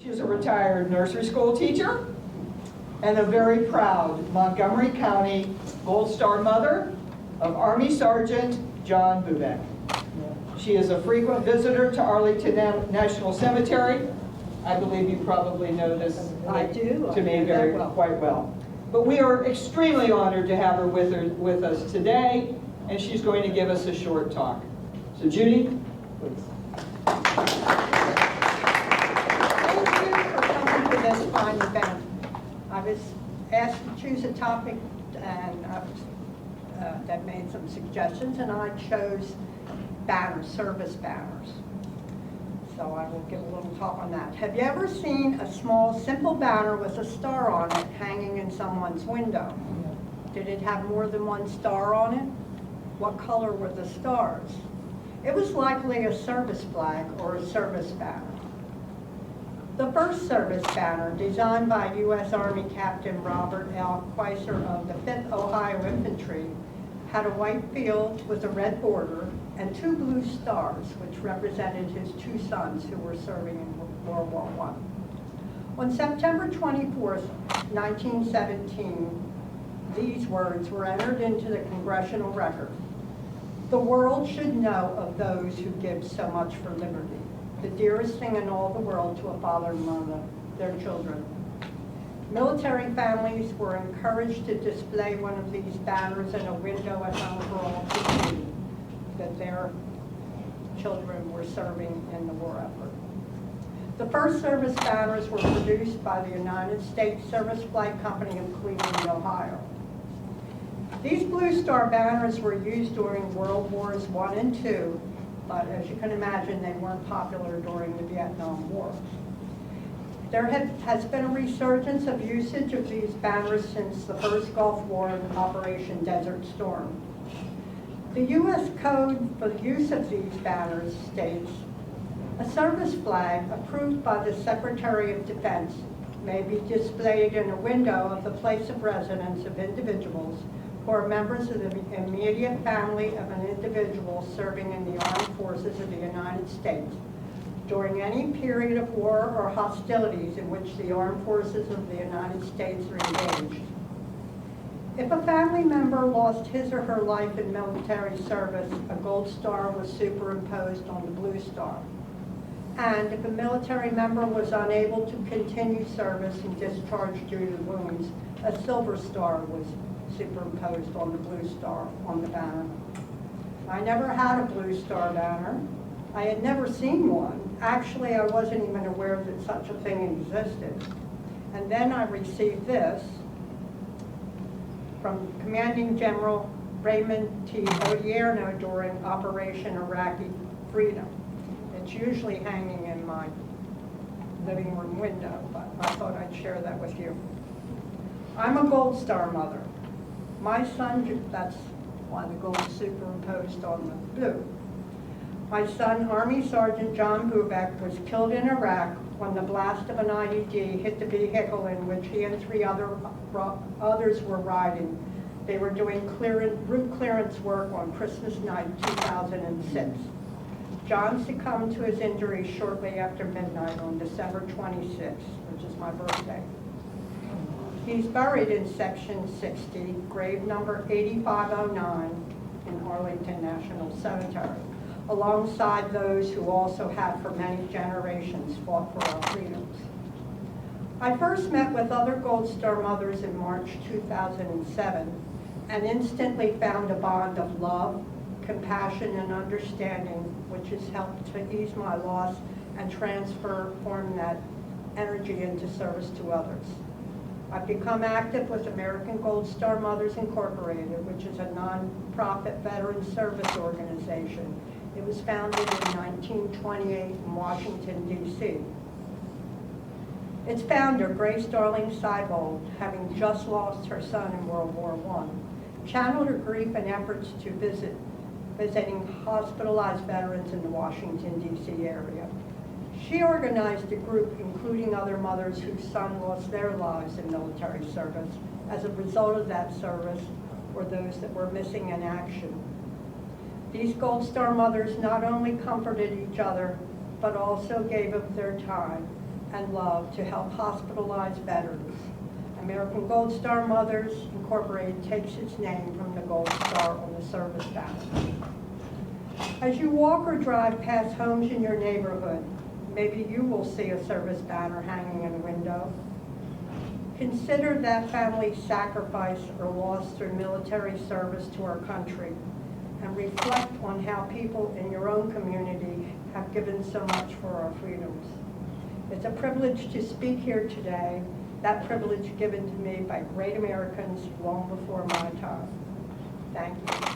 She's a retired nursery school teacher and a very proud Montgomery County Gold Star mother of Army Sergeant John Bubeck. She is a frequent visitor to Arlington National Cemetery. I believe you probably know this I do. to me quite well. But we are extremely honored to have her with us today, and she's going to give us a short talk. So Judy, please. This fine event. I was asked to choose a topic, and that made some suggestions, and I chose banners, service banners. So I will give a little talk on that. Have you ever seen a small, simple banner with a star on it hanging in someone's window? Did it have more than one star on it? What color were the stars? It was likely a service flag or a service banner. The first service banner, designed by U.S. Army Captain Robert L. Quaiser of the 5th Ohio Infantry, had a white field with a red border and two blue stars, which represented his two sons who were serving in World War I. On September 24th, 1917, these words were entered into the congressional record. The world should know of those who give so much for liberty, the dearest thing in all the world to a father and mother, their children. Military families were encouraged to display one of these banners in a window at home for all to see that their children were serving in the war effort. The first service banners were produced by the United States Service Flag Company of Cleveland, Ohio. These Blue Star banners were used during World Wars I and II, but as you can imagine, they weren't popular during the Vietnam War. There has been a resurgence of usage of these banners since the first Gulf War and Operation Desert Storm. The U.S. Code for the use of these banners states, a service flag approved by the Secretary of Defense may be displayed in a window of the place of residence of individuals who are members of the immediate family of an individual serving in the armed forces of the United States during any period of war or hostilities in which the armed forces of the United States are engaged. If a family member lost his or her life in military service, a gold star was superimposed on the blue star. And if a military member was unable to continue service and discharged due to wounds, a silver star was superimposed on the blue star on the banner. I never had a blue star banner. I had never seen one. Actually, I wasn't even aware that such a thing existed. And then I received this from Commanding General Raymond T. Odierno during Operation Iraqi Freedom. It's usually hanging in my living room window, but I thought I'd share that with you. I'm a Gold Star mother. My son, that's why the gold is superimposed on the blue. My son, Army Sergeant John Bubeck, was killed in Iraq when the blast of an IED hit the vehicle in which he and three others were riding. They were doing route clearance work on Christmas night 2006. John succumbed to his injuries shortly after midnight on December 26th, which is my birthday. He's buried in Section 60, grave number 8509 in Arlington National Cemetery, alongside those who also have for many generations fought for our freedoms. I first met with other Gold Star mothers in March 2007 and instantly found a bond of love, compassion, and understanding, which has helped to ease my loss and transform that energy into service to others. I've become active with American Gold Star Mothers Incorporated, which is a nonprofit veteran service organization. It was founded in 1928 in Washington, D.C. Its founder, Grace Darling Seibold, having just lost her son in World War I, channeled her grief and efforts to visiting hospitalized veterans in the Washington, D.C. area. She organized a group including other mothers whose son lost their lives in military service as a result of that service or those that were missing in action. These Gold Star mothers not only comforted each other, but also gave up their time and love to help hospitalized veterans. American Gold Star Mothers Incorporated takes its name from the gold star on the service banner. As you walk or drive past homes in your neighborhood, maybe you will see a service banner hanging in a window. Consider that family's sacrifice or loss through military service to our country, and reflect on how people in your own community have given so much for our freedoms. It's a privilege to speak here today, that privilege given to me by great Americans long before my time. Thank you.